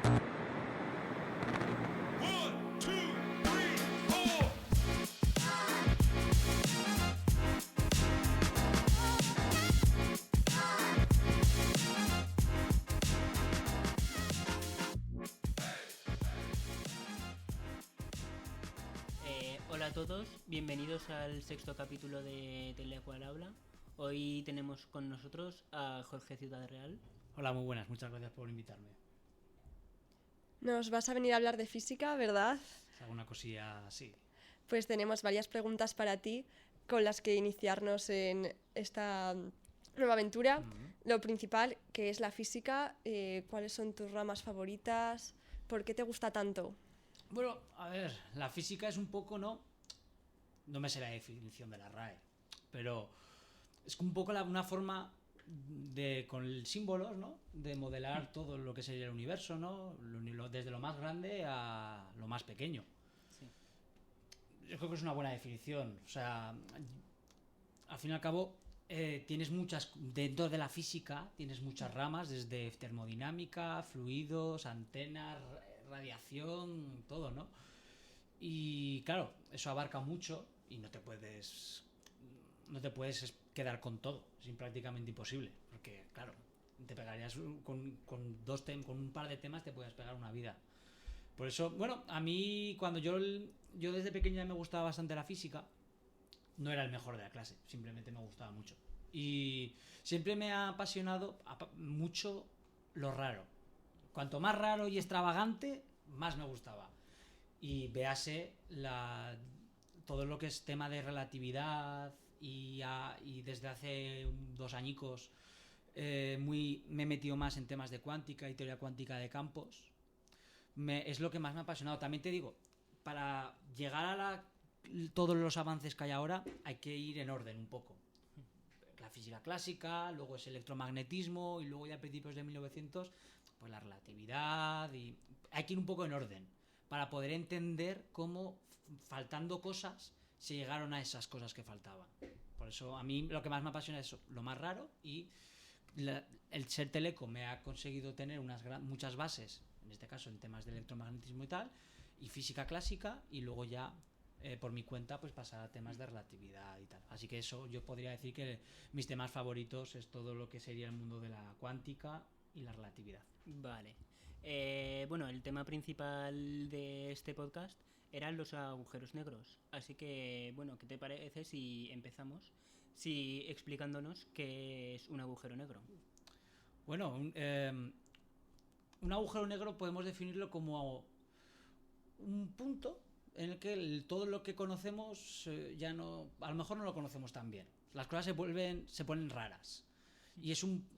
One, two, three, four. Hola a todos, bienvenidos al sexto capítulo de Telea al Habla. Hoy tenemos con nosotros a Jorge Ciudad Real. Hola, muy buenas, muchas gracias por invitarme. Nos vas a venir a hablar de física, ¿verdad? Alguna cosilla así. Pues tenemos varias preguntas para ti con las que iniciarnos en esta nueva aventura. Lo principal, ¿qué es la física? ¿Cuáles son tus ramas favoritas? ¿Por qué te gusta tanto? Bueno, a ver, la física es un poco, no me sé la definición de la RAE, pero es un poco una forma de, con símbolos, ¿no?, de modelar todo lo que sería el universo, ¿no?, desde lo más grande a lo más pequeño. Sí. Yo creo que es una buena definición. O sea, al fin y al cabo, tienes muchas, dentro de la física, tienes muchas ramas, desde termodinámica, fluidos, antenas, radiación, todo, ¿no? Y claro, eso abarca mucho y no te puedes quedar con todo, es prácticamente imposible, porque claro, te pegarías con un par de temas, te puedes pegar una vida. Por eso, bueno, a mí cuando yo desde pequeña me gustaba bastante la física, no era el mejor de la clase, simplemente me gustaba mucho. Y siempre me ha apasionado mucho lo raro. Cuanto más raro y extravagante, más me gustaba. Y véase todo lo que es tema de relatividad y desde hace 2 añicos me he metido más en temas de cuántica y teoría cuántica de campos. Es lo que más me ha apasionado. También te digo, para llegar a todos los avances que hay ahora hay que ir en orden un poco. La física clásica, luego es electromagnetismo y luego ya a principios de 1900 pues la relatividad, y hay que ir un poco en orden para poder entender cómo, faltando cosas, se llegaron a esas cosas que faltaban. Por eso a mí lo que más me apasiona es eso, lo más raro, y el ser teleco me ha conseguido tener muchas bases, en este caso en temas de electromagnetismo y tal, y física clásica, y luego ya por mi cuenta pues pasar a temas de relatividad y tal. Así que eso, yo podría decir que mis temas favoritos es todo lo que sería el mundo de la cuántica y la relatividad. Vale. Bueno, el tema principal de este podcast eran los agujeros negros. Así que, bueno, ¿qué te parece si empezamos explicándonos qué es un agujero negro? Bueno, un agujero negro podemos definirlo como un punto en el que todo lo que conocemos ya no, a lo mejor no lo conocemos tan bien. Las cosas se ponen raras. Y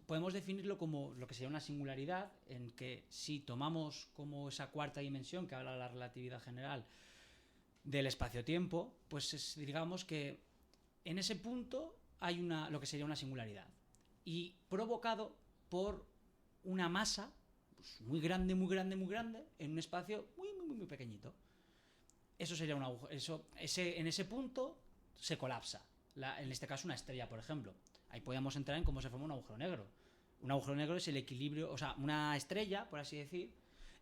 podemos definirlo como lo que sería una singularidad, en que si tomamos como esa cuarta dimensión que habla la relatividad general del espacio-tiempo, pues digamos que en ese punto hay lo que sería una singularidad, y provocado por una masa pues, muy grande, muy grande, muy grande, en un espacio muy, muy, muy pequeñito. Eso sería un agujero. En ese punto se colapsa. En este caso una estrella, por ejemplo. Ahí podemos entrar en cómo se forma un agujero negro. Un agujero negro es el equilibrio, o sea, una estrella, por así decir,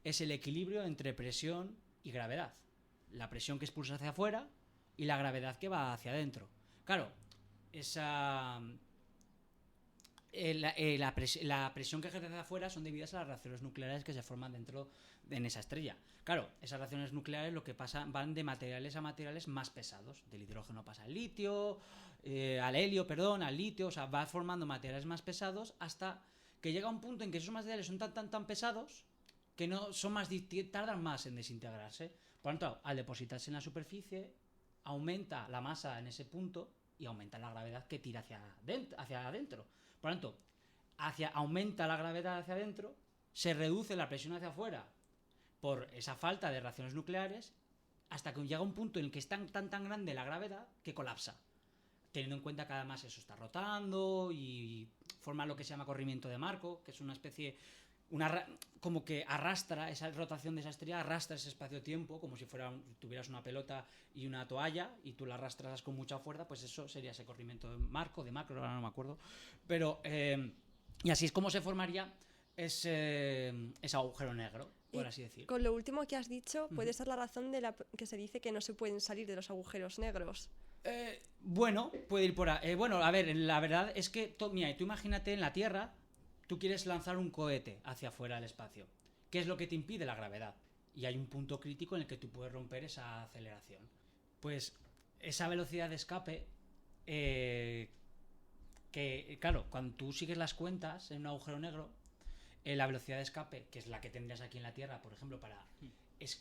es el equilibrio entre presión y gravedad. La presión que expulsa hacia afuera y la gravedad que va hacia adentro. Claro, la presión que ejerce hacia afuera son debidas a las reacciones nucleares que se forman en esa estrella. Claro, esas reacciones nucleares lo que pasa, van de materiales a materiales más pesados. Del hidrógeno pasa al litio, al litio, o sea, va formando materiales más pesados hasta que llega un punto en que esos materiales son tan pesados que no son tardan más en desintegrarse. Por lo tanto, al depositarse en la superficie, aumenta la masa en ese punto y aumenta la gravedad que tira hacia adentro. Por lo tanto, aumenta la gravedad hacia adentro, se reduce la presión hacia afuera por esa falta de reacciones nucleares, hasta que llega un punto en el que es tan grande la gravedad que colapsa. Teniendo en cuenta que además eso está rotando y forma lo que se llama corrimiento de Marco, que es una especie, como que arrastra esa rotación de esa estrella, arrastra ese espacio-tiempo como si tuvieras una pelota y una toalla y tú la arrastras con mucha fuerza, pues eso sería ese corrimiento de Marco, ahora no me acuerdo, pero y así es como se formaría ese agujero negro, por Y así decir. con lo último que has dicho, puede ser la razón de que se dice que no se pueden salir de los agujeros negros. Bueno, puede ir por ahí. Bueno, a ver, la verdad es que, mira, tú imagínate en la Tierra, tú quieres lanzar un cohete hacia afuera del espacio. ¿Qué es lo que te impide? La gravedad. Y hay un punto crítico en el que tú puedes romper esa aceleración. Pues esa velocidad de escape, que claro, cuando tú sigues las cuentas en un agujero negro, la velocidad de escape, que es la que tendrías aquí en la Tierra, por ejemplo, para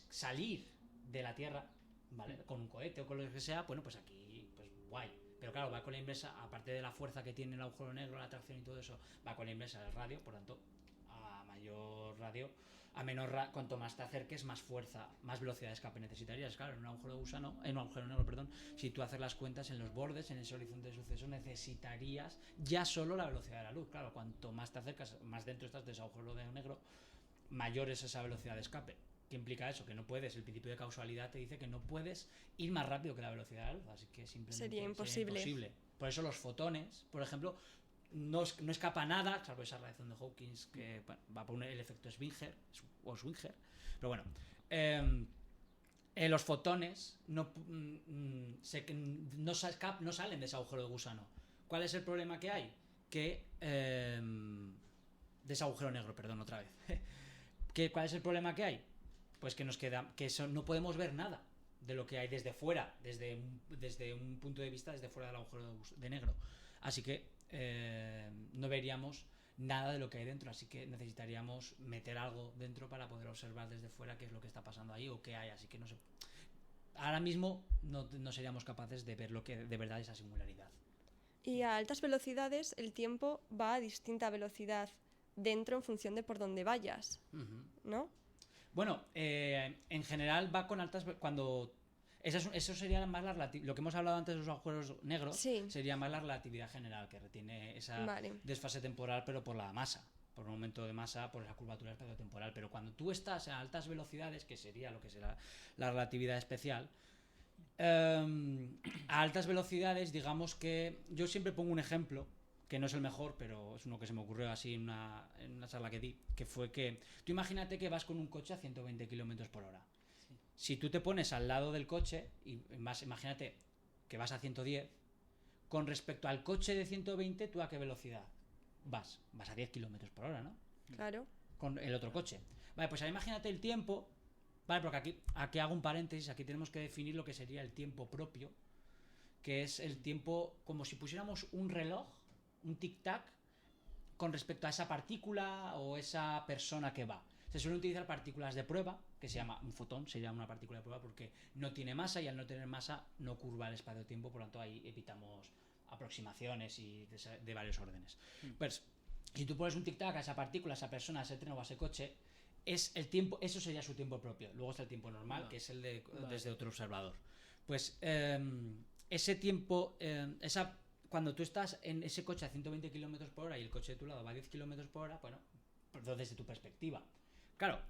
salir de la Tierra, ¿vale? Con un cohete o con lo que sea, bueno, pues aquí, pues guay. Pero claro, va con la inversa, aparte de la fuerza que tiene el agujero negro, la atracción y todo eso, va con la inversa del radio, por tanto, a mayor radio, a menor cuanto más te acerques, más fuerza, más velocidad de escape necesitarías. Claro, en un agujero gusano, en un agujero negro, perdón, si tú haces las cuentas en los bordes, en ese horizonte de suceso, necesitarías ya solo la velocidad de la luz. Claro, cuanto más te acercas, más dentro estás de ese agujero negro, mayor es esa velocidad de escape. ¿Qué implica eso? Que no puedes, el principio de causalidad te dice que no puedes ir más rápido que la velocidad de la luz, así que simplemente Sería imposible. Por eso los fotones, por ejemplo, no escapa nada, salvo esa radiación de Hawkins que bueno, va por el efecto Swinger, pero bueno, los fotones no salen de ese agujero de gusano. ¿Cuál es el problema que hay? Que de ese agujero negro, perdón, otra vez. ¿Cuál es el problema que hay? Pues que nos queda, que no podemos ver nada de lo que hay desde fuera, desde un punto de vista desde fuera del agujero de negro. Así que no veríamos nada de lo que hay dentro, así que necesitaríamos meter algo dentro para poder observar desde fuera qué es lo que está pasando ahí o qué hay, así que no sé. Ahora mismo no seríamos capaces de ver lo que de verdad es esa singularidad. Y a altas velocidades el tiempo va a distinta velocidad dentro en función de por dónde vayas, ¿no? Bueno, en general va con altas... Cuando eso sería más lo que hemos hablado antes de los agujeros negros, sí, sería más la relatividad general, que retiene esa desfase temporal, pero por la masa, por un aumento de masa, por esa curvatura espaciotemporal. Pero cuando tú estás a altas velocidades, que sería lo que será la relatividad especial, a altas velocidades, digamos que... Yo siempre pongo un ejemplo, que no es el mejor, pero es uno que se me ocurrió así en una charla que di, que fue que tú imagínate que vas con un coche a 120 km por hora. Sí. Si tú te pones al lado del coche, y imagínate que vas a 110, con respecto al coche de 120, ¿tú a qué velocidad vas? Vas a 10 km por hora, ¿no? Claro. Con el otro coche. Vale, pues ahora imagínate el tiempo, vale, porque aquí hago un paréntesis, aquí tenemos que definir lo que sería el tiempo propio, que es el tiempo como si pusiéramos un reloj, un tic-tac con respecto a esa partícula o esa persona que va. Se suelen utilizar partículas de prueba, que se llama un fotón, sería una partícula de prueba porque no tiene masa y al no tener masa no curva el espacio-tiempo, por lo tanto ahí evitamos aproximaciones y de varios órdenes. Pues si tú pones un tic-tac a esa partícula, a esa persona, a ese tren o a ese coche, es el tiempo, eso sería su tiempo propio. Luego está el tiempo normal, que es el de desde otro observador. Pues ese tiempo, cuando tú estás en ese coche a 120 km por hora y el coche de tu lado va a 10 km por hora, bueno, desde tu perspectiva. Claro,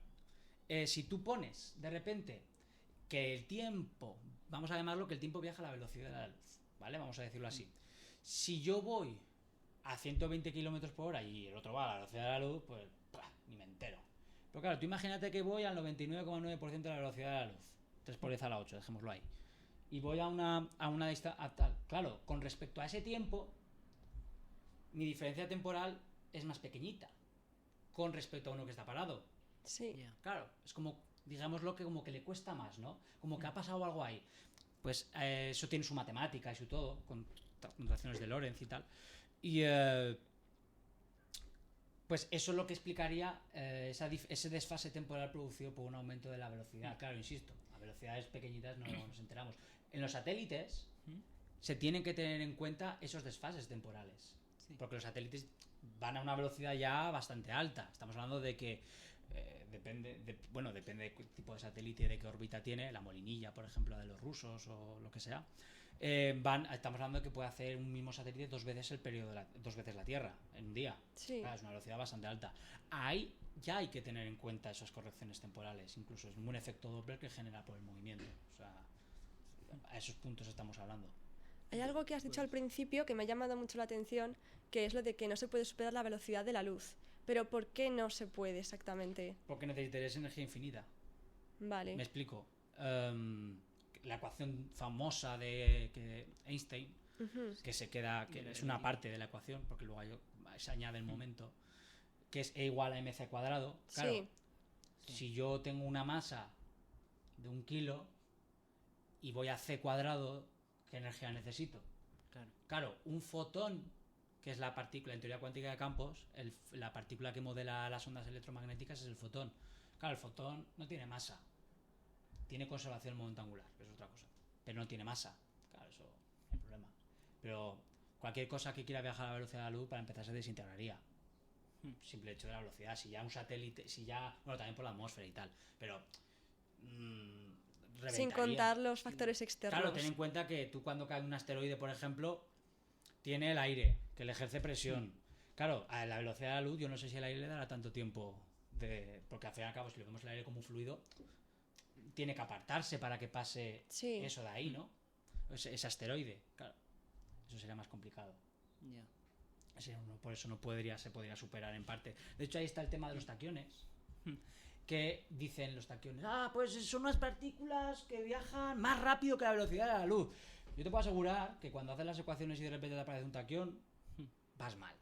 si tú pones de repente que el tiempo, vamos a llamarlo que el tiempo viaja a la velocidad de la luz, ¿vale? Vamos a decirlo así. Si yo voy a 120 km por hora y el otro va a la velocidad de la luz, pues ni me entero. Pero claro, tú imagínate que voy al 99,9% de la velocidad de la luz, 3 por 10 a la 8, dejémoslo ahí. Y voy a una distancia tal. Claro, con respecto a ese tiempo, mi diferencia temporal es más pequeñita con respecto a uno que está parado. Sí. Claro, es como, digámoslo, que como que le cuesta más, ¿no? Como que ha pasado algo ahí. Pues eso tiene su matemática y su todo, con contracciones de Lorentz y tal. Y pues eso es lo que explicaría ese desfase temporal producido por un aumento de la velocidad. Claro, insisto, a velocidades pequeñitas no nos enteramos. En los satélites se tienen que tener en cuenta esos desfases temporales, porque los satélites van a una velocidad ya bastante alta. Estamos hablando de que depende de qué tipo de satélite, de qué órbita tiene, la Molinilla, por ejemplo, de los rusos o lo que sea. Estamos hablando de que puede hacer un mismo satélite dos veces la Tierra en un día. Sí. Claro, es una velocidad bastante alta. Ahí ya hay que tener en cuenta esas correcciones temporales. Incluso es un efecto Doppler que genera por el movimiento. O sea, a esos puntos estamos hablando. Hay algo que has dicho al principio que me ha llamado mucho la atención, que es lo de que no se puede superar la velocidad de la luz. Pero ¿por qué no se puede exactamente? Porque necesitarías energía infinita. Vale. Me explico. La ecuación famosa de que Einstein, Ujú. que se queda, que es una parte de la ecuación, porque luego se añade el momento, que es E igual a mc cuadrado. Claro, Sí. si yo tengo una masa de 1 kilo y voy a c cuadrado, ¿qué energía necesito? Claro. Claro, un fotón, que es la partícula en teoría cuántica de campos, la partícula que modela las ondas electromagnéticas es el fotón. Claro, el fotón no tiene masa, tiene conservación del momento angular, que es otra cosa, pero no tiene masa. Claro, eso es un problema. Pero cualquier cosa que quiera viajar a la velocidad de la luz, para empezar, se desintegraría. Simple hecho de la velocidad. Si ya un satélite, bueno, también por la atmósfera y tal, pero Sin reventaría. contar los factores externos. Claro, ten en cuenta que tú cuando cae un asteroide, por ejemplo, tiene el aire, que le ejerce presión. Claro, a la velocidad de la luz, yo no sé si el aire le dará tanto tiempo porque al fin y al cabo, si lo vemos el aire como un fluido, tiene que apartarse para que pase Sí. eso de ahí, ¿no? Ese asteroide, claro. Eso sería más complicado. Ya. Por eso se podría superar en parte. De hecho, ahí está el tema de los taquiones. Que dicen los taquiones, pues son unas partículas que viajan más rápido que la velocidad de la luz. Yo te puedo asegurar que cuando haces las ecuaciones y de repente te aparece un taquión, vas mal.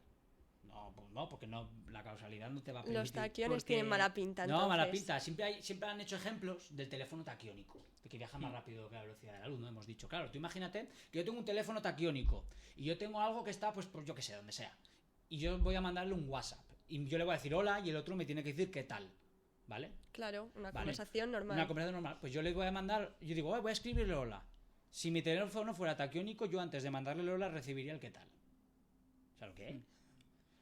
No, pues no, porque no, la causalidad no te va a permitir. Los taquiones porque- tienen mala pinta, No, mala entonces. pinta. Siempre han hecho ejemplos del teléfono taquiónico, de que viaja más rápido que la velocidad de la luz, ¿no? Hemos dicho, claro, tú imagínate que yo tengo un teléfono taquiónico y yo tengo algo que está, pues yo que sé, donde sea. Y yo voy a mandarle un WhatsApp. Y yo le voy a decir hola y el otro me tiene que decir qué tal. ¿Vale? Claro, una Vale. conversación normal. Una conversación normal. Pues yo le voy a mandar, yo digo, voy a escribirle hola. Si mi teléfono fuera taquiónico, yo antes de mandarle el hola recibiría el qué tal. ¿Sabes lo que es?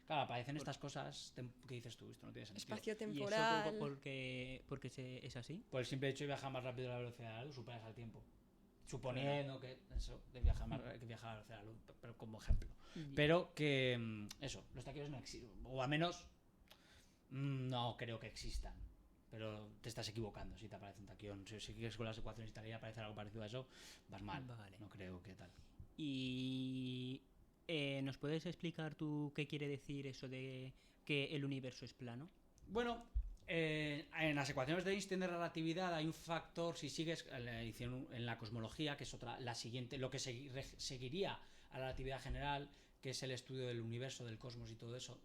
Claro, aparecen estas cosas que dices tú, esto no tiene sentido. ¿Y eso Espacio-temporal. porque es así? Por el simple hecho de viajar más rápido a la velocidad de la luz, superas al tiempo. Suponiendo que eso, de viajar más que viajar a la velocidad de la luz, pero como ejemplo. Pero que eso, los taquiones no existen. O al menos no creo que existan. Pero te estás equivocando si te aparece un taquión. Si sigues con las ecuaciones y tal y aparece algo parecido a eso, vas mal. Vale. No creo que tal. ¿Y nos puedes explicar tú qué quiere decir eso de que el universo es plano? Bueno, en las ecuaciones de Einstein de relatividad hay un factor, si sigues en la cosmología, que es la siguiente, lo que seguiría a la relatividad general, que es el estudio del universo, del cosmos y todo eso.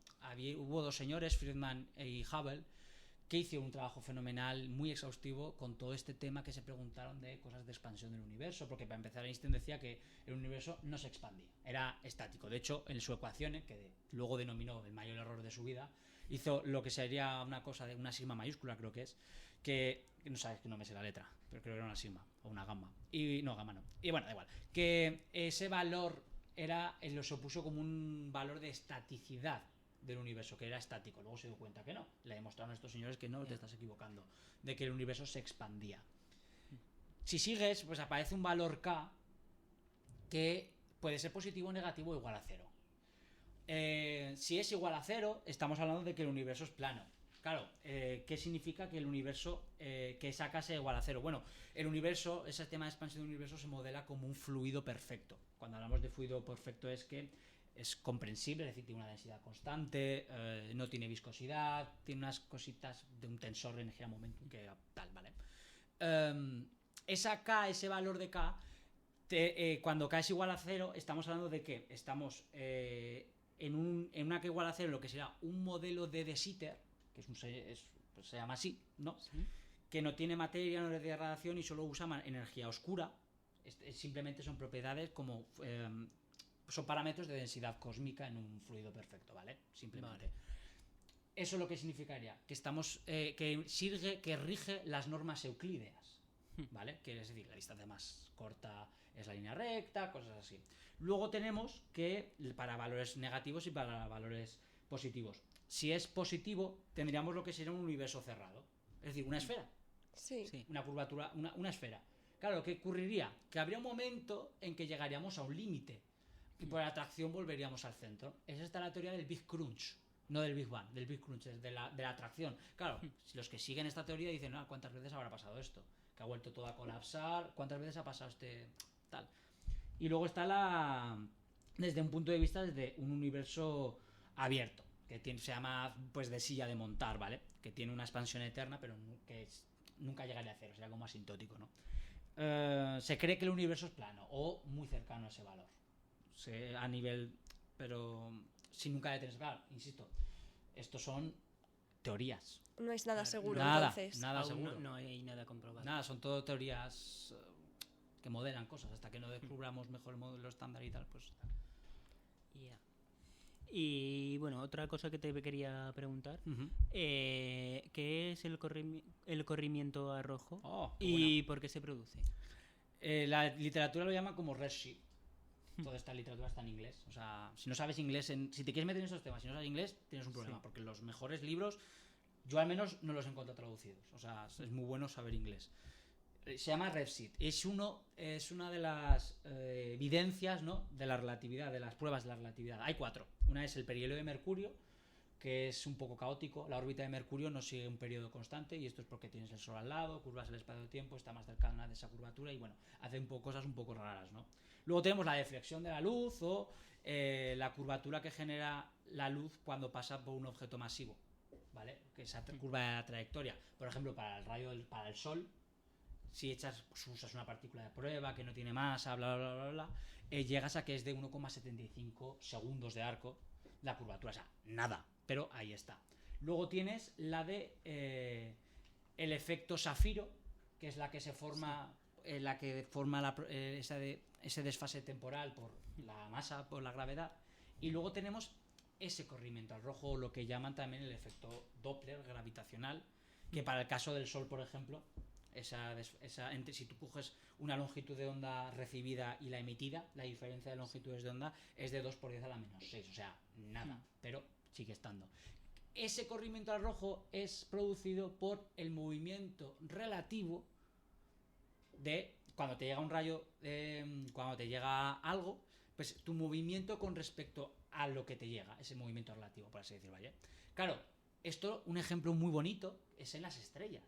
Hubo dos señores, Friedman y Hubble, que hicieron un trabajo fenomenal, muy exhaustivo, con todo este tema, que se preguntaron de cosas de expansión del universo, porque para empezar Einstein decía que el universo no se expandía, era estático. De hecho, en su ecuación, que luego denominó el mayor error de su vida, hizo lo que sería una cosa de una sigma mayúscula, creo que es, que no sabes, que no me sé la letra, pero creo que era una sigma o una gamma. Y no, gamma no. Y bueno, da igual. Que ese valor se opuso como un valor de estaticidad del universo, que era estático. Luego se dio cuenta que no. Le demostraron a estos señores que no, te estás equivocando, de que el universo se expandía. Si sigues, pues aparece un valor K que puede ser positivo, negativo o igual a 0. Si es igual a 0, estamos hablando de que el universo es plano. Claro, ¿qué significa que el universo, que esa K sea igual a 0? Bueno, el universo, ese tema de expansión del universo se modela como un fluido perfecto. Cuando hablamos de fluido perfecto es que es comprensible, es decir, tiene una densidad constante, no tiene viscosidad, tiene unas cositas de un tensor de energía-momentum que tal, ¿vale? Esa K, ese valor de K, cuando K es igual a 0, estamos hablando de que estamos en una K igual a 0, lo que será un modelo de De Sitter, que pues se llama así, ¿no? Sí. Que no tiene materia, no tiene radiación y solo usa energía oscura. Simplemente son propiedades como... son parámetros de densidad cósmica en un fluido perfecto, ¿vale? Simplemente. Vale. Eso lo que significaría que estamos que rige las normas euclídeas, ¿vale? Que es decir, la distancia más corta es la línea recta, cosas así. Luego tenemos que para valores negativos y para valores positivos. Si es positivo, tendríamos lo que sería un universo cerrado, es decir, una esfera. Sí. Sí. Una curvatura, una esfera. Claro, ¿qué ocurriría? Que habría un momento en que llegaríamos a un límite y por atracción volveríamos al centro. Esa está la teoría del Big Crunch, no del Big Bang, del Big Crunch, es de la atracción. Claro, si los que siguen esta teoría dicen, ¿cuántas veces habrá pasado esto? Que ha vuelto todo a colapsar, ¿cuántas veces ha pasado tal? Y luego está desde un punto de vista desde un universo abierto, que se llama pues de silla de montar, ¿vale? Que tiene una expansión eterna, pero nunca llegaría a cero, sería como asintótico, ¿no? Se cree que el universo es plano o muy cercano a ese valor. A nivel, pero si nunca le tienes claro, insisto, estos son teorías. No es nada seguro, Nada, entonces. nada Aún seguro. no hay nada comprobado. Nada, son todo teorías que modelan cosas. Hasta que no descubramos mejor el modelo estándar y tal, pues. Ya. Y bueno, otra cosa que te quería preguntar. Ujú. ¿Qué es el corrimiento a rojo? Oh, qué ¿Y por qué se produce? La literatura lo llama como redshift. Toda esta literatura está en inglés. O sea, si no sabes inglés, si te quieres meter en esos temas, si no sabes inglés, tienes un problema. Sí. Porque los mejores libros, yo al menos no los encuentro traducidos. O sea, es muy bueno saber inglés. Se llama redshift. Es una de las evidencias, ¿no?, de la relatividad, de las pruebas de la relatividad. Hay 4. Una es el perihelio de Mercurio, que es un poco caótico. La órbita de Mercurio no sigue un periodo constante, y esto es porque tienes el Sol al lado, curvas el espacio-tiempo, está más cercana de esa curvatura y bueno, hace cosas un poco raras, ¿no? Luego tenemos la deflexión de la luz o la curvatura que genera la luz cuando pasa por un objeto masivo, ¿vale? Que esa curva de la trayectoria, por ejemplo, para el Sol, si usas una partícula de prueba que no tiene masa, bla bla bla bla, llegas a que es de 1,75 segundos de arco la curvatura, o sea, nada, pero ahí está. Luego tienes la de el efecto Zafiro, que es la que se forma, la que forma ese desfase temporal por la masa, por la gravedad. Y luego tenemos ese corrimiento al rojo, lo que llaman también el efecto Doppler gravitacional, que para el caso del Sol, por ejemplo, si tú coges una longitud de onda recibida y la emitida, la diferencia de longitudes de onda es de 2 por 10 a la menos 6, o sea, nada, pero sigue estando. Ese corrimiento al rojo es producido por el movimiento relativo de cuando te llega un rayo, cuando te llega algo, pues tu movimiento con respecto a lo que te llega, ese movimiento relativo, por así decirlo, ¿vale? Claro, esto, un ejemplo muy bonito, es en las estrellas.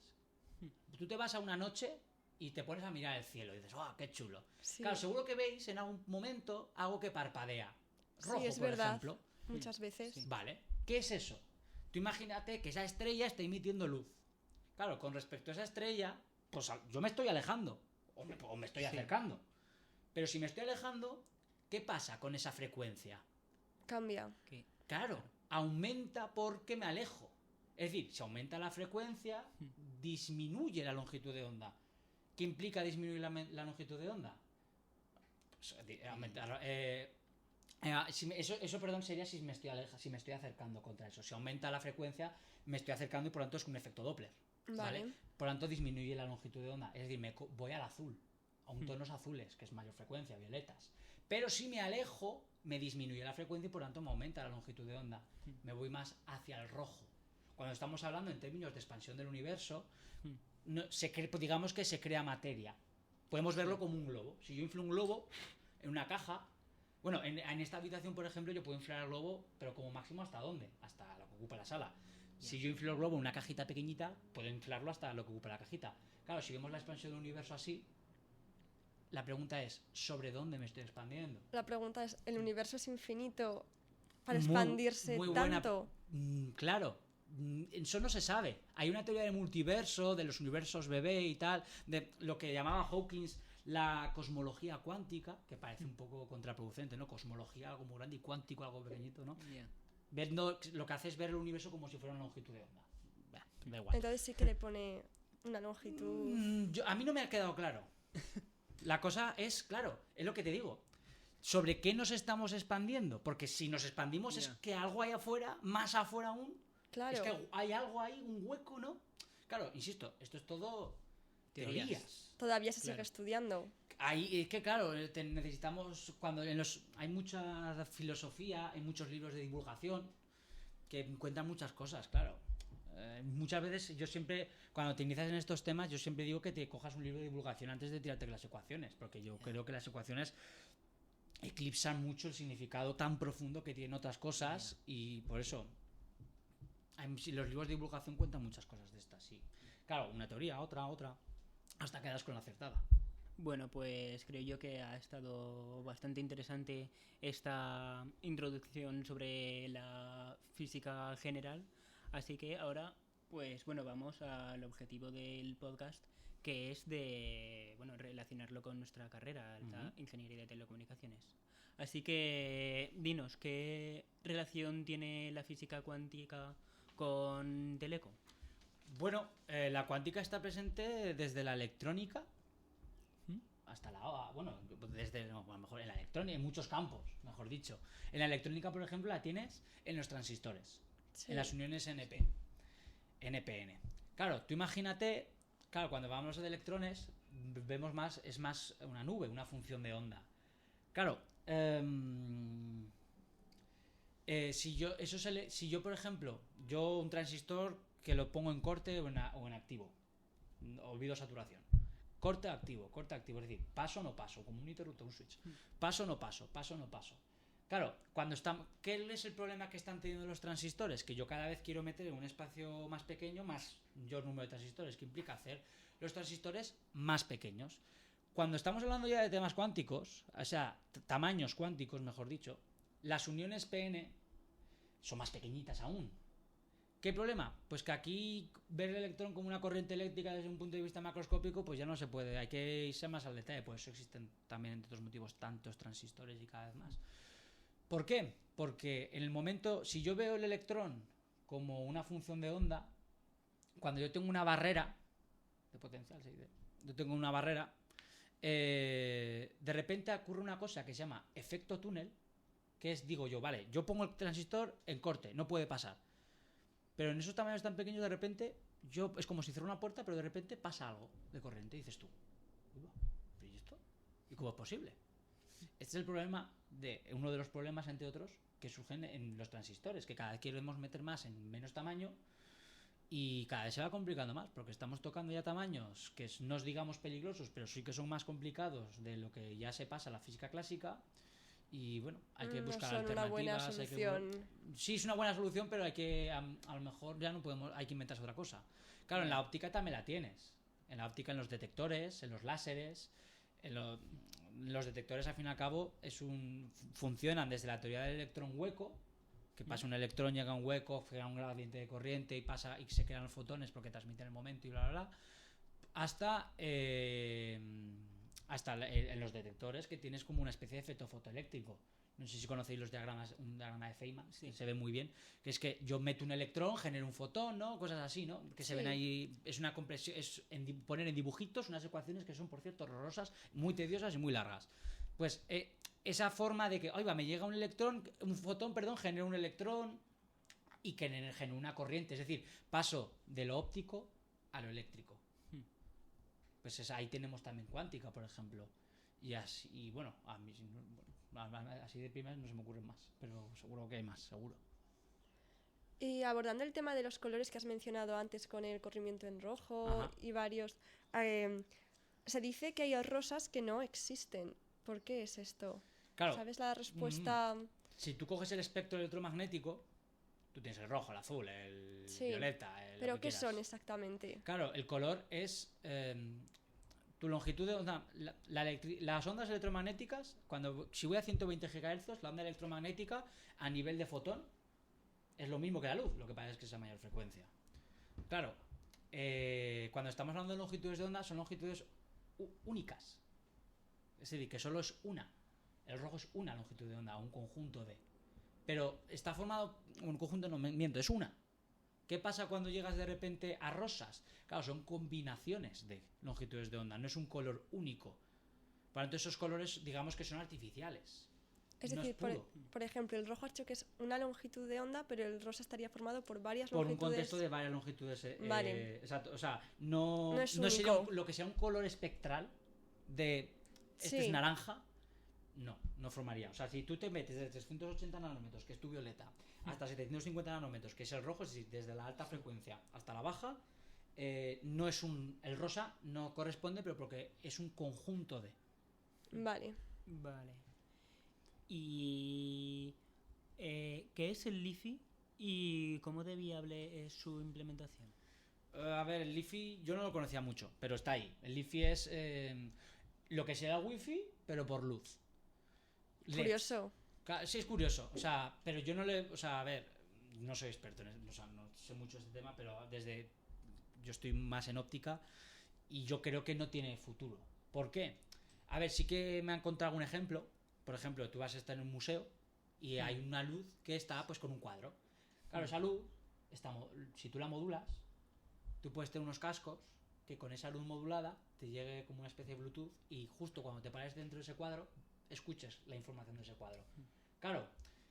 Tú te vas a una noche y te pones a mirar el cielo y dices, ¡oh, qué chulo! Sí. Claro, seguro que veis en algún momento algo que parpadea. Rojo, Sí, es por verdad. ejemplo. Muchas veces. Sí. Vale, ¿qué es eso? Tú imagínate que esa estrella está emitiendo luz. Claro, con respecto a esa estrella, pues yo me estoy alejando o me estoy acercando. Pero si me estoy alejando, ¿qué pasa con esa frecuencia? Cambia. Claro, aumenta porque me alejo. Es decir, si aumenta la frecuencia, disminuye la longitud de onda. ¿Qué implica disminuir la longitud de onda? Pues, aumentar, eso, perdón, sería si me estoy acercando contra eso. Si aumenta la frecuencia, me estoy acercando y por lo tanto es un efecto Doppler. Vale. Por lo tanto disminuye la longitud de onda. Es decir, voy al azul, a un tonos azules, que es mayor frecuencia, violetas. Pero si me alejo, me disminuye la frecuencia y por lo tanto me aumenta la longitud de onda. Me voy más hacia el rojo. Cuando estamos hablando en términos de expansión del universo, digamos que se crea materia. Podemos verlo como un globo. Si yo inflo un globo en una caja, bueno, en esta habitación, por ejemplo, yo puedo inflar el globo, pero como máximo ¿hasta dónde? Hasta lo que ocupa la sala. Si yo inflo el globo en una cajita pequeñita, puedo inflarlo hasta lo que ocupa la cajita. Claro, si vemos la expansión del universo así, la pregunta es, ¿sobre dónde me estoy expandiendo? La pregunta es, ¿el universo es infinito para expandirse muy buena. tanto? Claro, eso no se sabe. Hay una teoría del multiverso, de los universos bebé y tal, de lo que llamaba Hawkins la cosmología cuántica, que parece un poco contraproducente, ¿no? Cosmología, algo muy grande, y cuántico, algo pequeñito, ¿no? Yeah. Lo que hace es ver el universo como si fuera una longitud de onda. Da igual. Entonces sí que le pone una longitud. A mí no me ha quedado claro. La cosa es, claro, es lo que te digo. ¿Sobre qué nos estamos expandiendo? Porque si nos expandimos es que algo hay afuera, más afuera aún. Claro. Es que hay algo ahí, un hueco, ¿no? Claro, insisto, esto es todo teorías. Todavía se sigue Claro. estudiando. Es que claro, necesitamos, cuando hay mucha filosofía, hay muchos libros de divulgación que cuentan muchas cosas, claro. Muchas veces yo siempre, cuando te inicias en estos temas, yo siempre digo que te cojas un libro de divulgación antes de tirarte las ecuaciones, porque yo creo que las ecuaciones eclipsan mucho el significado tan profundo que tienen otras cosas y por eso los libros de divulgación cuentan muchas cosas de estas, sí. Claro, una teoría, otra, hasta quedas con la acertada. Bueno, pues creo yo que ha estado bastante interesante esta introducción sobre la física general. Así que ahora, pues bueno, vamos al objetivo del podcast, que es de, bueno, relacionarlo con nuestra carrera, la ingeniería de telecomunicaciones. Así que dinos, ¿qué relación tiene la física cuántica con Teleco? Bueno, la cuántica está presente desde la electrónica hasta bueno, desde, no, a lo mejor en la electrónica, en muchos campos, mejor dicho. En la electrónica, por ejemplo, la tienes en los transistores, Sí. en las uniones NPN. Claro, tú imagínate, claro, cuando hablamos de electrones, vemos más, es más una nube, una función de onda. Claro, si yo, por ejemplo, yo un transistor que lo pongo en corte o en activo, olvido saturación. Corte activo, es decir, paso o no paso, como un interruptor, un switch. Paso o no paso, paso o no paso. Claro, ¿qué es el problema que están teniendo los transistores? Que yo cada vez quiero meter en un espacio más pequeño más número de transistores, que implica hacer los transistores más pequeños. Cuando estamos hablando ya de temas cuánticos, o sea, tamaños cuánticos, mejor dicho, las uniones PN son más pequeñitas aún. ¿Qué problema? Pues que aquí ver el electrón como una corriente eléctrica desde un punto de vista macroscópico, pues ya no se puede, hay que irse más al detalle, por eso existen también, entre otros motivos, tantos transistores y cada vez más. ¿Por qué? Porque en el momento, si yo veo el electrón como una función de onda, cuando yo tengo una barrera de potencial, yo tengo una barrera, de repente ocurre una cosa que se llama efecto túnel, que es, digo yo, vale, yo pongo el transistor en corte, no puede pasar. Pero en esos tamaños tan pequeños, de repente, es como si cierro una puerta, pero de repente pasa algo de corriente y dices tú, ¿pero y esto? ¿Y cómo es posible? Este es el problema, uno de los problemas, entre otros, que surgen en los transistores, que cada vez queremos meter más en menos tamaño y cada vez se va complicando más, porque estamos tocando ya tamaños que no os digamos peligrosos, pero sí que son más complicados de lo que ya se pasa en la física clásica. Y bueno, hay que buscar son alternativas. una buena solución. Sí, es una buena solución, pero hay que a lo mejor ya no podemos, hay que inventarse otra cosa. Claro, en la óptica también la tienes. En la óptica, en los detectores, en los láseres, los detectores al fin y al cabo funcionan desde la teoría del electrón hueco, que pasa un electrón, llega a un hueco, crea un gradiente de corriente y se crean los fotones porque transmiten el momento y bla bla bla, hasta en los detectores, que tienes como una especie de efecto fotoeléctrico. No sé si conocéis un diagrama de Feynman, Sí. se ve muy bien, que es que yo meto un electrón, genero un fotón, ¿no? Cosas así, ¿no? Que se ven ahí, es una compresión, poner en dibujitos unas ecuaciones que son, por cierto, horrorosas, muy tediosas y muy largas. Pues esa forma de que, oiga, me llega un fotón, genera un electrón y que genera una corriente, es decir, paso de lo óptico a lo eléctrico. Pues ahí tenemos también cuántica, por ejemplo. Y bueno, así de primeras no se me ocurren más, pero seguro que hay más, seguro. Y abordando el tema de los colores que has mencionado antes con el corrimiento en rojo Ajá. y varios, se dice que hay rosas que no existen. ¿Por qué es esto? Claro, ¿Sabes la respuesta? si tú coges el espectro electromagnético, tú tienes el rojo, el azul, el Sí, violeta, ¿Pero lo que qué son quieras. exactamente? Claro, el color es tu longitud de onda. Las ondas electromagnéticas, si voy a 120 GHz, la onda electromagnética a nivel de fotón es lo mismo que la luz, lo que pasa es que es a mayor frecuencia. Claro, cuando estamos hablando de longitudes de onda, son longitudes únicas. Es decir, que solo es una. El rojo es una longitud de onda, un conjunto de. Pero está formado, un conjunto no miento, es una. ¿Qué pasa cuando llegas de repente a rosas? Claro, son combinaciones de longitudes de onda, no es un color único. Por lo tanto, esos colores, digamos que son artificiales. Es no decir, es puro. por ejemplo, el rojo ha hecho que es una longitud de onda, pero el rosa estaría formado por varias Por un longitudes. contexto de varias longitudes. Vale. Exacto. O sea, no es sería único. lo que sea un color espectral de este es Sí. naranja, no formaría. O sea, si tú te metes desde 380 nanómetros, que es tu violeta, hasta 750 nanómetros, que es el rojo, es decir, desde la alta frecuencia hasta la baja, no es el rosa no corresponde, pero porque es un conjunto de. Vale. Vale. ¿Y qué es el LiFi y cómo de viable es su implementación? A ver, el LiFi yo no lo conocía mucho, pero está ahí. El LiFi es lo que sea el wifi, pero por luz. LEDs. Curioso. Sí, es curioso, o sea, pero yo no le... O sea, a ver, no soy experto en eso, o sea, no sé mucho de este tema, pero yo estoy más en óptica y yo creo que no tiene futuro. ¿Por qué? A ver, sí que me han contado algún ejemplo. Por ejemplo, tú vas a estar en un museo y hay una luz que está pues con un cuadro. Claro, esa luz, si tú la modulas, tú puedes tener unos cascos que con esa luz modulada te llegue como una especie de Bluetooth y justo cuando te pares dentro de ese cuadro, escuches la información de ese cuadro. Claro,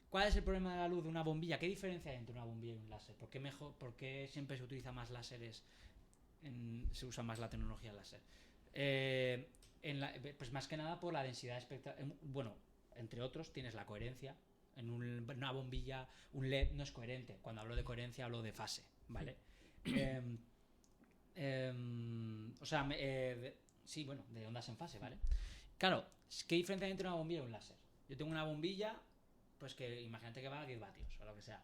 ¿cuál es el problema de la luz de una bombilla? ¿Qué diferencia hay entre una bombilla y un láser? ¿Por qué siempre se utiliza más láseres? Se usa más la tecnología láser. Pues más que nada por la densidad espectral. Bueno, entre otros tienes la coherencia. En una bombilla, un LED no es coherente. Cuando hablo de coherencia hablo de fase, ¿vale? Sí, bueno, de ondas en fase, ¿vale? Claro, ¿qué diferencia hay entre una bombilla y un láser? Yo tengo una bombilla, pues que imagínate que va a 10 vatios o lo que sea.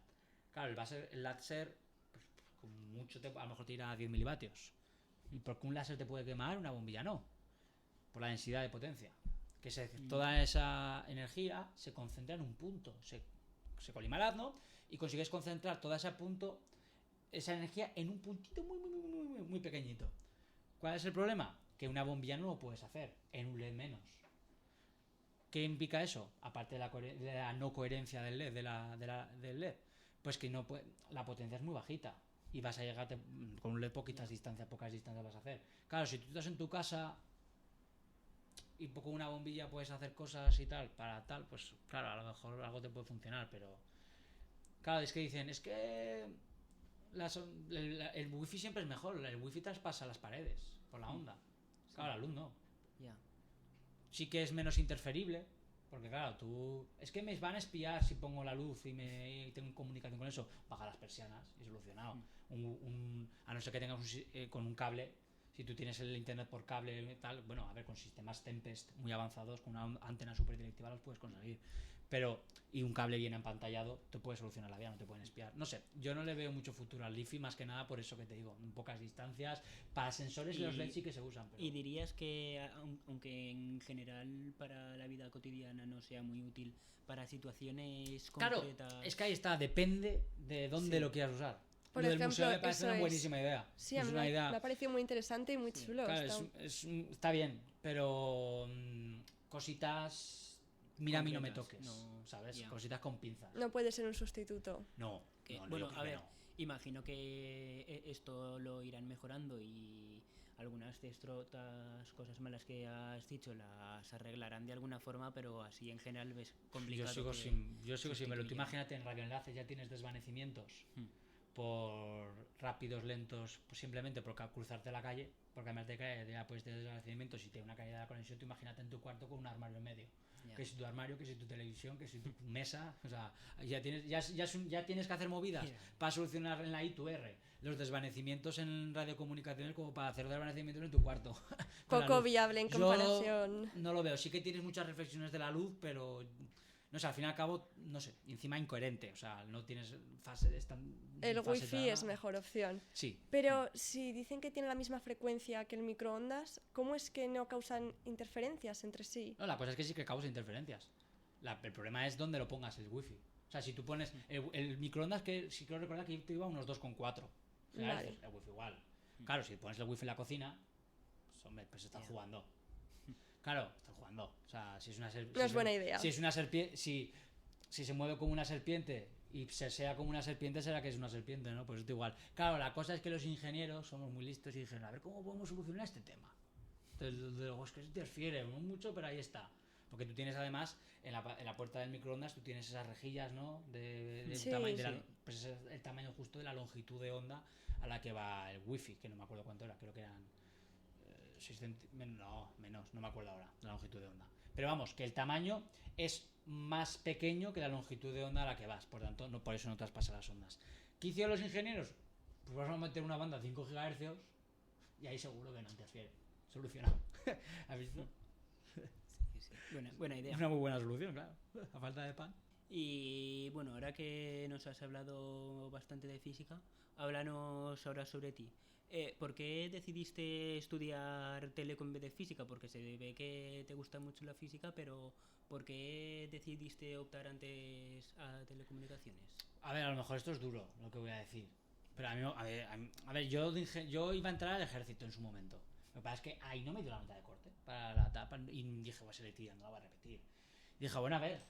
Claro, el láser pues, con mucho tiempo, a lo mejor te irá a 10 milivatios. ¿Y por qué un láser te puede quemar? Una bombilla no. Por la densidad de potencia. Toda esa energía se concentra en un punto. Se colimará, ¿no? Y consigues concentrar toda esa energía en un puntito muy pequeñito. ¿Cuál es el problema? Que una bombilla no lo puedes hacer, en un LED menos. ¿Qué implica eso? Aparte de la no coherencia del LED, del LED, pues que la potencia es muy bajita y vas a llegar con un LED pocas distancias vas a hacer. Claro, si tú estás en tu casa y con una bombilla puedes hacer cosas y tal, para tal, pues claro, a lo mejor algo te puede funcionar, pero claro, es que dicen, es que el wifi siempre es mejor, el wifi traspasa las paredes por la onda. Claro, la luz no. Ya. Sí que es menos interferible, porque claro, es que me van a espiar si pongo la luz y tengo comunicación con eso. Baja las persianas y solucionado. A no ser que tengas con un cable, si tú tienes el internet por cable y tal, bueno, a ver, con sistemas Tempest muy avanzados, con una antena super directiva los puedes conseguir. Y un cable bien empantallado te puede solucionar la vida, no te pueden espiar. No sé, yo no le veo mucho futuro al Li-Fi, más que nada por eso que te digo, en pocas distancias. Para sensores los LED sí que se usan. Pero... ¿Y dirías que, aunque en general para la vida cotidiana no sea muy útil, para situaciones concretas... Claro, es que ahí está, depende de dónde lo quieras usar. Por lo del ejemplo, museo me parece una buenísima idea. Sí, a mí me ha parecido muy interesante y muy chulo. Claro, está bien, pero cositas... Mira, a mí no me toques, ¿sabes? Yeah. Cositas con pinzas. No puede ser un sustituto. No. Bueno, a ver, imagino que esto lo irán mejorando y algunas de estas cosas malas que has dicho las arreglarán de alguna forma, pero así en general ves complicado. Yo sigo sin verlo. Tú imagínate, en radioenlace ya tienes desvanecimientos por rápidos, lentos, pues simplemente por cruzarte la calle, por cambiarte de calle, ya puedes tener desvanecimientos y te una caída de la conexión. Tú imagínate en tu cuarto con un armario en medio. Que si tu armario, que si tu televisión, que si tu mesa, o sea, ya tienes que hacer movidas para solucionar en la I2R los desvanecimientos en radiocomunicaciones como para hacer desvanecimientos en tu cuarto. Poco viable en comparación. Yo no lo veo, sí que tienes muchas reflexiones de la luz, pero no sé, al fin y al cabo, no sé, encima incoherente, o sea, no tienes fase de el wifi es mejor opción. Sí. Pero si dicen que tiene la misma frecuencia que el microondas, ¿cómo es que no causan interferencias entre sí? No, la cosa es que sí que causa interferencias. El problema es dónde lo pongas el wifi. O sea, si tú pones el microondas, que si quiero recordar que te iba a unos 2,4. Vale. El wifi igual. Claro, si pones el wifi en la cocina, pues hombre, pues estás jugando. Claro, estás jugando. O sea, si es una serpiente. No es buena idea. Si es una serpiente. Si se mueve como una serpiente y se sea como una serpiente, será que es una serpiente, ¿no? Pues esto igual. Claro, la cosa es que los ingenieros somos muy listos y dijeron, a ver cómo podemos solucionar este tema. Entonces, luego es que se interfiere, no mucho, pero ahí está. Porque tú tienes además, en la puerta del microondas, tú tienes esas rejillas, ¿no? Pues es el tamaño justo de la longitud de onda a la que va el wifi, que no me acuerdo cuánto era, creo que eran 6 centímetros, no, menos, no me acuerdo ahora, la longitud de onda. Pero vamos, que el tamaño es más pequeño que la longitud de onda a la que vas, por tanto, por eso no traspasa las ondas. ¿Qué hicieron los ingenieros? Pues vamos a meter una banda a 5 GHz y ahí seguro que no interfiere. Solucionado. ¿Has visto? Sí. Buena idea. Una muy buena solución, claro. A falta de pan. Y bueno, ahora que nos has hablado bastante de física, háblanos ahora sobre ti. ¿Por qué decidiste estudiar telecom en vez de física? Porque se ve que te gusta mucho la física, pero ¿por qué decidiste optar antes a telecomunicaciones? A ver, a lo mejor esto es duro lo que voy a decir. Pero a mí, a ver, yo iba a entrar al ejército en su momento. Lo que pasa es que ahí no me dio la nota de corte para la etapa y dije, voy a selectividad, no la voy a repetir. Y dije, bueno, a ver,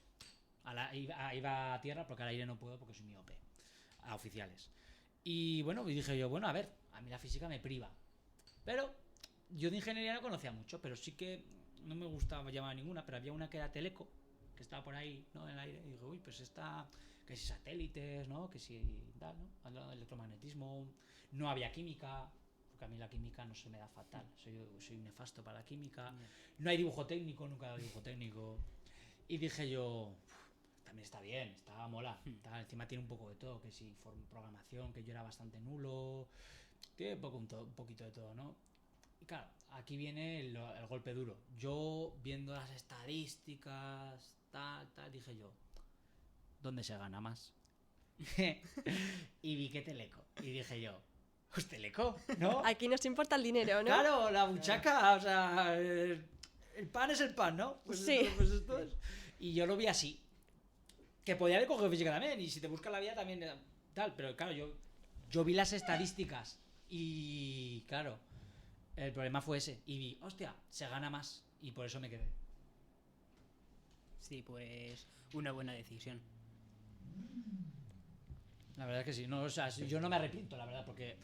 iba a tierra porque al aire no puedo porque soy miope, a oficiales. Y bueno, y dije yo, bueno, a ver, a mí la física me priva. Pero yo de ingeniería no conocía mucho, pero sí que no me gustaba llamar ninguna, pero había una que era Teleco, que estaba por ahí, ¿no? En el aire. Y dije, uy, pues esta, que si satélites, ¿no? Que si tal, ¿no? Hablando de electromagnetismo. No había química, porque a mí la química no se me da fatal. Soy un nefasto para la química. No hay dibujo técnico, nunca he dado dibujo técnico. Y dije yo, también está bien, está mola. Encima tiene un poco de todo, que si programación, que yo era bastante nulo. Tiene un poquito de todo, ¿no? Y claro, aquí viene el golpe duro. Yo, viendo las estadísticas, tal, dije yo, ¿dónde se gana más? Y vi que Teleco. Y dije yo, pues Teleco, ¿no? Aquí nos importa el dinero, ¿no? Claro, la buchaca, o sea, el pan es el pan, ¿no? Pues Sí. esto es. Y yo lo vi así. Que podía haber cogido física también, y si te buscas la vida también tal, pero claro, yo vi las estadísticas y claro, el problema fue ese. Y vi, hostia, se gana más. Y por eso me quedé. Sí, pues una buena decisión. La verdad es que sí. No, o sea, yo no me arrepiento, la verdad, porque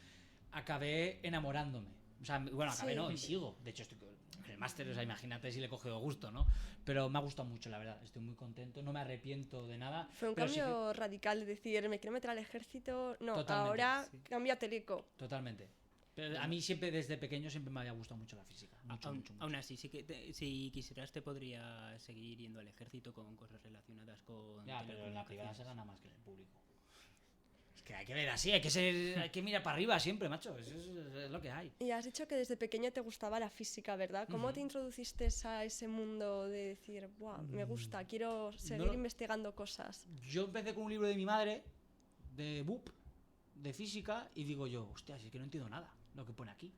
acabé enamorándome. O sea, bueno, acabé Sí. no, y sigo. De hecho, estoy con el máster, o sea, imagínate si le he cogido gusto, ¿no? Pero me ha gustado mucho, la verdad. Estoy muy contento, no me arrepiento de nada. Fue un pero sí cambio radical de decir, me quiero meter al ejército. No, Totalmente, ahora sí. cambio a Teleco. Totalmente. Pero a mí siempre, desde pequeño, siempre me había gustado mucho la física. Mucho, aún, mucho, mucho. aún así, sí que si quisieras te podrías seguir yendo al ejército con cosas relacionadas con Ya, pero en la privada se telecomunicaciones. gana más que en el público. Es que hay que ver así, hay que mirar para arriba siempre, macho. Eso es lo que hay. Y has dicho que desde pequeño te gustaba la física, ¿verdad? ¿Cómo te introduciste a ese mundo de decir, Buah, me gusta, quiero seguir lo- investigando cosas? Yo empecé con un libro de mi madre, de BUP, de física, y digo yo, hostia, si es que no entiendo nada lo que pone aquí.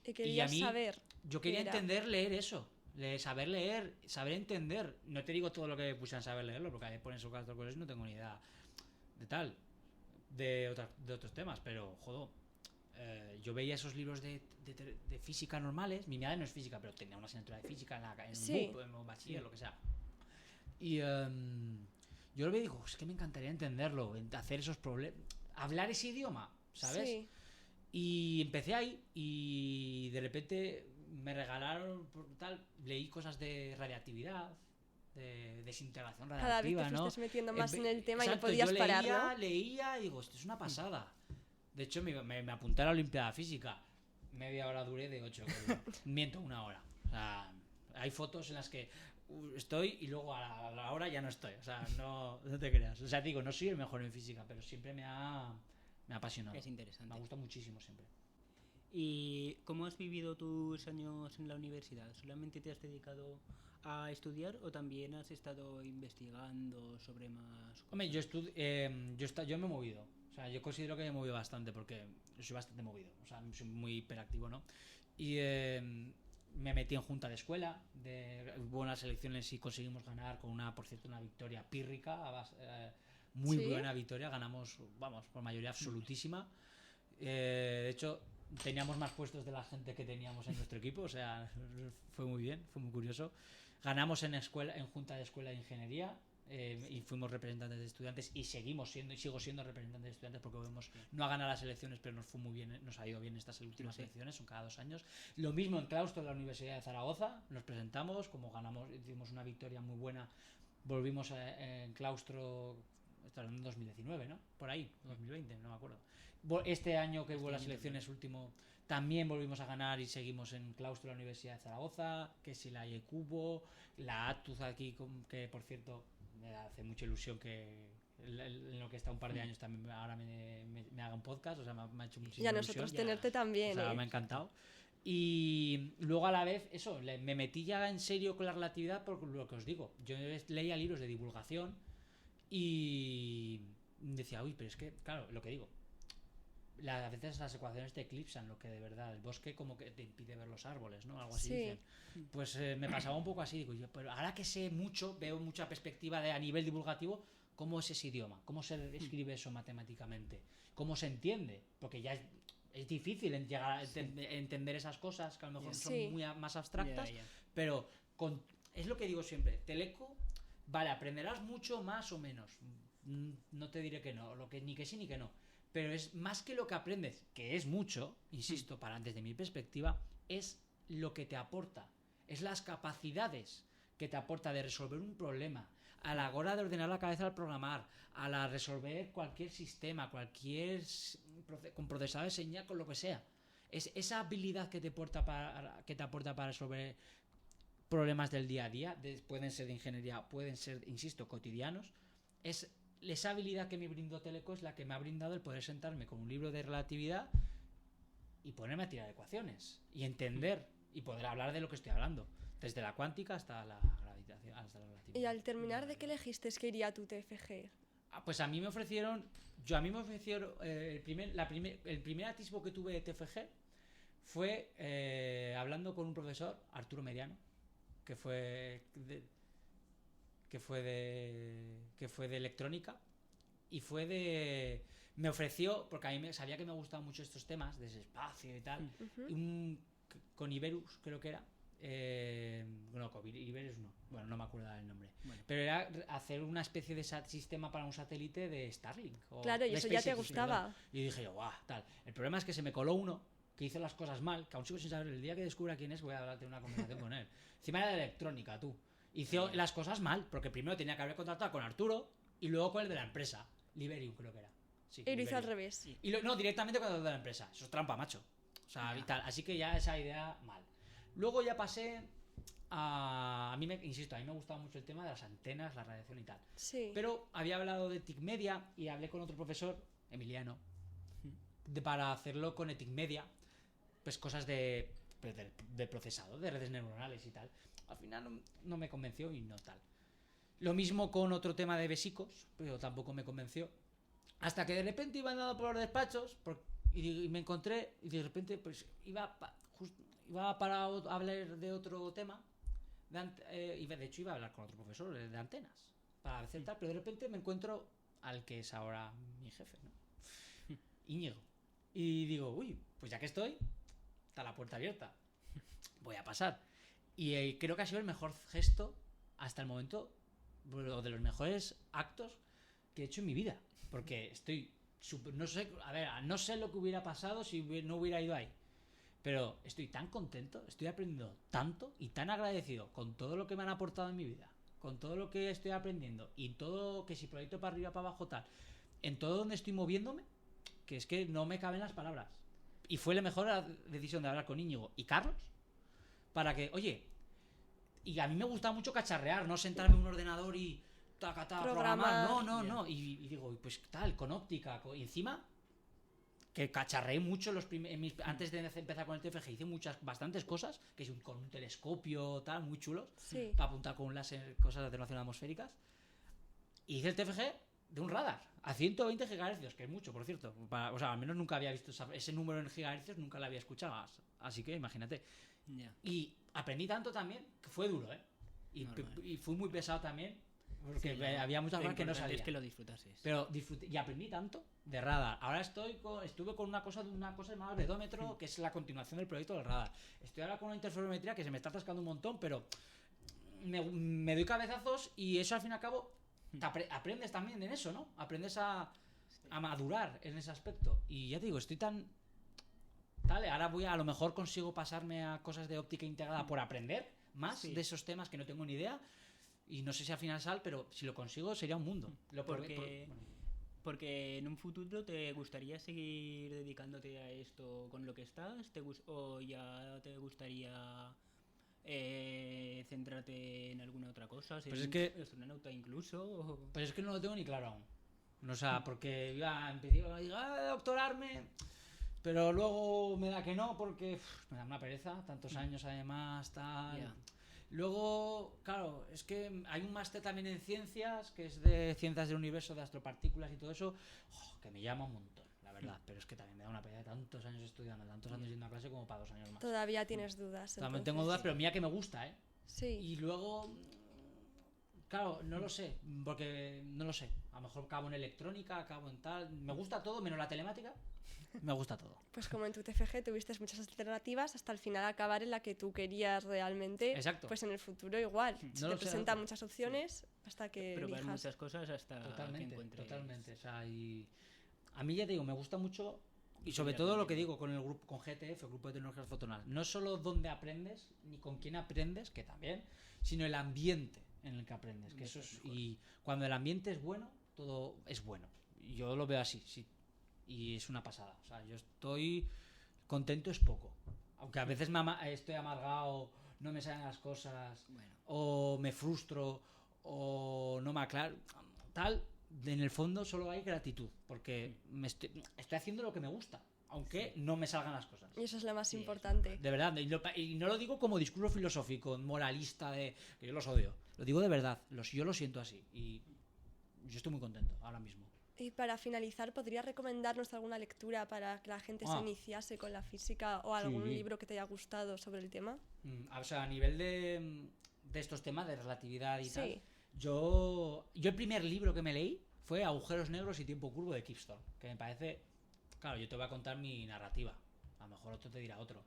Y querías mí, saber. Yo quería qué era. entender, leer eso. Saber leer, saber entender. No te digo todo lo que puse en saber leerlo, porque ahí ponen su caso cosas y no tengo ni idea de tal, de otros temas, pero joder, yo veía esos libros de física normales. Mi madre no es física, pero tenía una asignatura de física en un Sí. BUP, en un bachiller, lo que sea. Y yo lo veo y digo, es que me encantaría entenderlo, hacer esos problemas, hablar ese idioma, ¿sabes? Sí. Y empecé ahí y de repente me regalaron tal, leí cosas de radiactividad, de desintegración Cada vez radiactiva, te ¿no? fuiste metiendo más en el tema y Exacto, no podías yo parar, leía, ¿no? leía y digo, esto es una pasada. De hecho, me apunté a la Olimpiada Física. Media hora duré de 8. Miento, una hora. O sea, hay fotos en las que estoy y luego a la hora ya no estoy. O sea, no te creas. O sea, digo, no soy el mejor en física, pero siempre me ha apasionado. Es interesante. Me ha gustado muchísimo siempre. ¿Y cómo has vivido tus años en la universidad? ¿Solamente te has dedicado a estudiar o también has estado investigando sobre más cosas? Hombre, yo me he movido. O sea, yo considero que me he movido bastante porque soy bastante movido. O sea, soy muy hiperactivo, ¿no? Y me metí en junta de escuela. Hubo unas elecciones y conseguimos ganar con por cierto, una victoria pírrica. Muy ¿Sí? buena victoria. Ganamos, vamos, por mayoría absolutísima. De hecho, teníamos más puestos de la gente que teníamos en nuestro equipo. O sea, fue muy bien, fue muy curioso. Ganamos en junta de escuela de ingeniería. Y fuimos representantes de estudiantes y seguimos siendo y sigo siendo representante de estudiantes porque no ha ganado las elecciones, pero nos fue muy bien, nos ha ido bien estas últimas elecciones, son cada 2 años. Lo mismo en claustro de la Universidad de Zaragoza, nos presentamos, como ganamos, hicimos una victoria muy buena, volvimos en claustro, esto era en 2019, ¿no? Por ahí, 2020, no me acuerdo. Este año que hubo las elecciones último, también volvimos a ganar y seguimos en claustro de la Universidad de Zaragoza, que si la IECubo, la ATUZ aquí, que por cierto me hace mucha ilusión que en lo que está un par de años también ahora me haga un podcast, o sea, me ha hecho muchísima Y a ilusión. nosotros tenerte también, O sea, ¿eh? me ha encantado. Y luego a la vez, eso, me metí ya en serio con la relatividad por lo que os digo. Yo leía libros de divulgación y decía, uy, pero es que, claro, lo que digo, a veces las ecuaciones te eclipsan lo que de verdad. El bosque como que te impide ver los árboles, ¿no? Algo así Sí. dicen. Pues me pasaba un poco así, digo yo, pero ahora que sé mucho, veo mucha perspectiva a nivel divulgativo, ¿cómo es ese idioma? ¿Cómo se escribe eso matemáticamente? ¿Cómo se entiende? Porque ya es difícil llegar a entender esas cosas que a lo mejor son Sí. más abstractas, Ya. pero es lo que digo siempre, Teleco, vale, aprenderás mucho más o menos. No te diré que no, ni que sí ni que no. Pero es más que lo que aprendes, que es mucho, insisto, desde mi perspectiva, es lo que te aporta. Es las capacidades que te aporta de resolver un problema, a la hora de ordenar la cabeza al programar, a la resolver cualquier sistema, con procesador de señal, con lo que sea. Es esa habilidad que te aporta para resolver problemas del día a día, pueden ser de ingeniería, pueden ser, insisto, cotidianos. Es esa habilidad que me brindó Teleco, es la que me ha brindado el poder sentarme con un libro de relatividad y ponerme a tirar ecuaciones y entender y poder hablar de lo que estoy hablando, desde la cuántica hasta la gravitación, hasta la relatividad. Y al terminar, ¿de qué elegiste que iría a tu TFG? Pues a mí me ofrecieron el primer atisbo que tuve de TFG fue hablando con un profesor, Arturo Mediano, que fue de electrónica, y me ofreció, porque a mí sabía que me gustaban mucho estos temas de espacio y tal, con Iberus creo que era, no, con Iberus no, bueno, no me acuerdo del nombre, Bueno. pero era hacer una especie de sistema para un satélite de Starlink Claro, y de eso ya te SpaceX, gustaba. ¿verdad? Y dije yo, guau, tal. El problema es que se me coló uno que hizo las cosas mal, que aún sigo sin saber. El día que descubra quién es, voy a hablarte una conversación con él. Encima era de electrónica, tú. Hizo las cosas mal, porque primero tenía que haber contratado con Arturo y luego con el de la empresa. Liberium, creo que era. Sí, Y lo hizo al Liberium. revés. Y no, directamente con el de la empresa. Eso es trampa, macho. O sea, y tal. Así que ya esa idea mal. Luego ya pasé a mí me gustaba mucho el tema de las antenas, la radiación y tal. Sí. Pero había hablado de TIC Media y hablé con otro profesor, Emiliano, para hacerlo con ETIC Media, pues cosas de procesado, de redes neuronales y tal. Al final no me convenció y no tal. Lo mismo con otro tema de besicos, pero tampoco me convenció. Hasta que de repente iba andando por los despachos y me encontré y de repente pues iba para hablar de otro tema. De hecho iba a hablar con otro profesor de antenas para hacer tal, pero de repente me encuentro al que es ahora mi jefe, ¿no? Íñigo. Y digo, uy, pues ya que estoy, está la puerta abierta, voy a pasar. Y creo que ha sido el mejor gesto hasta el momento, o de los mejores actos que he hecho en mi vida, porque estoy no sé lo que hubiera pasado si no hubiera ido ahí. Pero estoy tan contento, estoy aprendiendo tanto y tan agradecido con todo lo que me han aportado en mi vida, con todo lo que estoy aprendiendo y todo, que si proyecto para arriba, para abajo, tal, en todo donde estoy moviéndome, que es que no me caben las palabras. Y fue la mejor decisión de hablar con Íñigo y Carlos para que, oye, y a mí me gusta mucho cacharrear, no sentarme en un ordenador y programar. No. Y digo, pues tal, con óptica, y encima que cacharreé mucho antes de empezar con el TFG, hice bastantes cosas, que es con un telescopio, tal, muy chulos, Sí. para apuntar con un láser cosas de atenuación atmosféricas. Y hice el TFG de un radar a 120 GHz, que es mucho, por cierto. O sea, al menos nunca había visto ese número en gigahercios, nunca lo había escuchado. Así que imagínate. Ya. Y aprendí tanto también, que fue duro, ¿eh? Y fui muy pesado también, porque había muchas cosas que no sabía. Es que lo disfrutases. Pero disfruté y aprendí tanto de radar. Ahora estuve con una cosa llamada vedómetro, que es la continuación del proyecto del radar. Estoy ahora con una interferometría que se me está atascando un montón, pero me doy cabezazos y eso al fin y al cabo aprendes también en eso, ¿no? Aprendes a madurar en ese aspecto. Y ya te digo, estoy tan... Dale, ahora a lo mejor consigo pasarme a cosas de óptica integrada por aprender más de esos temas que no tengo ni idea. Y no sé si al final pero si lo consigo sería un mundo. Porque en un futuro te gustaría seguir dedicándote a esto con lo que estás, o ya te gustaría centrarte en alguna otra cosa, ser Pues es que astronauta incluso. Pues es que no lo tengo ni claro aún. O sea, porque empecé a doctorarme, pero luego me da que no, porque me da una pereza, tantos años además, tal. Yeah. Luego, claro, es que hay un máster también en ciencias, que es de ciencias del universo, de astropartículas y todo eso, que me llama un montón, la verdad, pero es que también me da una pena de tantos años estudiando, tantos años yendo a clase como para 2 años más. Todavía tienes dudas. También entonces. tengo dudas, pero mira que me gusta, ¿eh? Sí. Y luego, claro, no lo sé, porque no lo sé. A lo mejor acabo en electrónica, acabo en tal. Me gusta todo, menos la telemática. Me gusta todo. Pues como en tu TFG tuviste muchas alternativas hasta al final acabar en la que tú querías realmente, Exacto. pues en el futuro igual. Se No te lo sé, presentan no. muchas opciones hasta que Probar elijas. muchas cosas hasta que Totalmente, encuentres. totalmente. O sea, y a mí ya te digo, me gusta mucho. Y sobre ya todo lo que aprendiendo. digo con el grupo, con GTF, Grupo de Tecnologías Fotonal. No solo dónde aprendes, ni con quién aprendes, que también, sino el ambiente en el que aprendes. Que eso es, y cuando el ambiente es bueno, todo es bueno. Yo lo veo así, sí. Y es una pasada. O sea, yo estoy contento es poco. Aunque a veces estoy amargado, no me salen las cosas, Bueno, o me frustro, o no me aclaro. Tal, en el fondo solo hay gratitud. Porque estoy haciendo lo que me gusta. Aunque no me salgan las cosas. Y eso es lo más Sí, es importante. De verdad, y no lo digo como discurso filosófico, moralista, de que yo los odio. Lo digo de verdad, yo lo siento así. Y yo estoy muy contento ahora mismo. Y para finalizar, ¿podrías recomendarnos alguna lectura para que la gente se Ah. iniciase con la física o algún Sí. libro que te haya gustado sobre el tema? O sea, a nivel de estos temas de relatividad y Sí. tal, yo el primer libro que me leí fue Agujeros Negros y Tiempo Curvo de Kipstorm, que me parece, claro, yo te voy a contar mi narrativa, a lo mejor otro te dirá otro,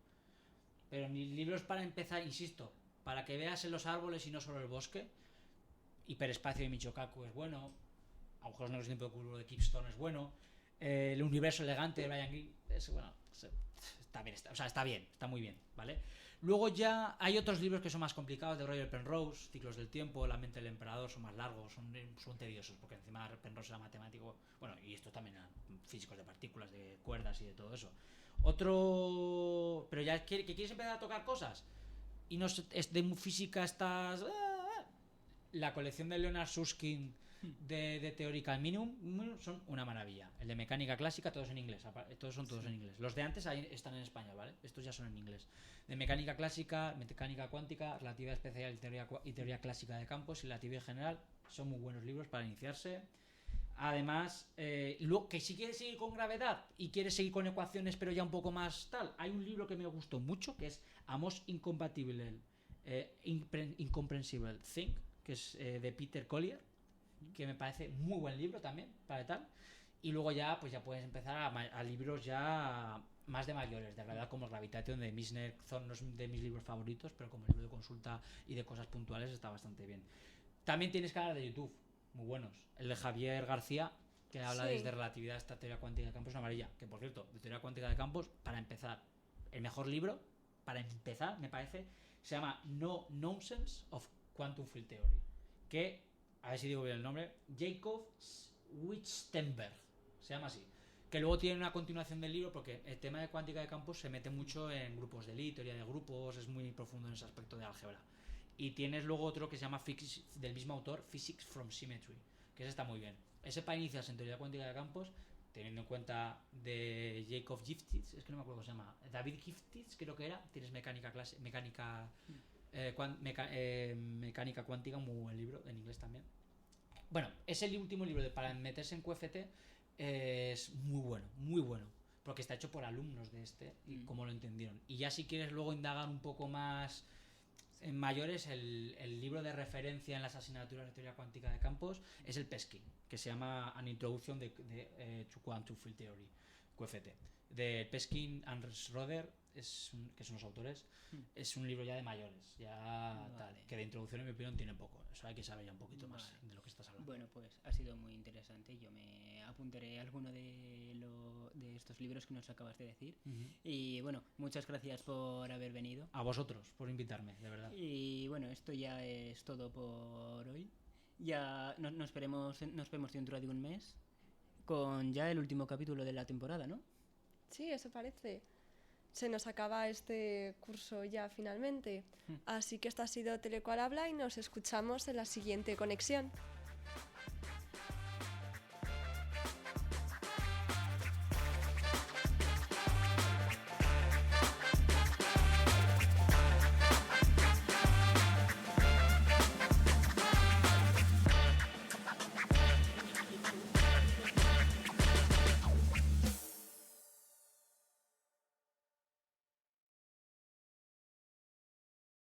pero mi libro es para empezar, insisto, para que veas en los árboles y no solo el bosque. Hiperespacio de Michikaku es bueno, Agujeros Negros y Tiempo Curvo de Kipstorm es bueno, El Universo Elegante de Brian Greene es bueno, está bien, está bien, está muy bien, ¿vale? Luego ya hay otros libros que son más complicados, de Roger Penrose, Ciclos del Tiempo, La Mente del Emperador, son más largos, son tediosos, porque encima Penrose era matemático, bueno, y estos también eran físicos de partículas, de cuerdas y de todo eso. Otro, pero ya que quieres empezar a tocar cosas, y no es de física estás... La colección de Leonard Susskind de Theoretical Minimum son una maravilla. El de mecánica clásica, todos en inglés. Todos son todos en inglés. Los de antes ahí están en español, ¿vale? Estos ya son en inglés. De mecánica clásica, mecánica cuántica, relatividad especial y teoría clásica de campos y relatividad general. Son muy buenos libros para iniciarse. Además, luego, que si quieres seguir con gravedad y quieres seguir con ecuaciones, pero ya un poco más tal, hay un libro que me gustó mucho que es Amos Incompatible, Incomprehensible Thing, que es de Peter Collier, que me parece muy buen libro también para tal. Y luego ya pues ya puedes empezar a libros ya más de mayores, de verdad, como Gravitation de Misner Thorne, no es de mis libros favoritos, pero como libro de consulta y de cosas puntuales está bastante bien. También tienes canales de YouTube muy buenos, el de Javier García, que habla Sí. desde relatividad hasta teoría cuántica de campos, una maravilla, que por cierto, de teoría cuántica de campos, para empezar, el mejor libro para empezar me parece, se llama No Nonsense of Quantum Field Theory, que, a ver si digo bien el nombre, Jacob Wichtenberg, se llama así, que luego tiene una continuación del libro porque el tema de cuántica de campos se mete mucho en grupos de Lie, teoría de grupos, es muy profundo en ese aspecto de álgebra. Y tienes luego otro que se llama del mismo autor, Physics from Symmetry, que ese está muy bien. Ese para iniciarse en teoría cuántica de campos, teniendo en cuenta de Jacob Giftitz, es que no me acuerdo cómo se llama, David Giftitz creo que era, tienes mecánica mecánica cuántica, un muy buen libro, en inglés también. Bueno, es el último libro para meterse en QFT, es muy bueno, porque está hecho por alumnos de y cómo lo entendieron. Y ya si quieres luego indagar un poco más en mayores, el libro de referencia en las asignaturas de teoría cuántica de campos es el Peskin, que se llama An Introduction to Quantum Field Theory, QFT, de Peskin and Schroeder, que son los autores. Es un libro ya de mayores, ya tal, que de introducción en mi opinión tiene poco, eso hay que saber ya un poquito más de lo que estás hablando. Bueno, pues ha sido muy interesante. Yo me apuntaré alguno de estos libros que nos acabas de decir. Y bueno, muchas gracias por haber venido. A vosotros por invitarme, de verdad. Y bueno, esto ya es todo por hoy. Ya nos vemos dentro de un mes con ya el último capítulo de la temporada, ¿no? Sí, eso parece. Se nos acaba este curso ya finalmente. Así que esto ha sido Telecual Habla y nos escuchamos en la siguiente conexión.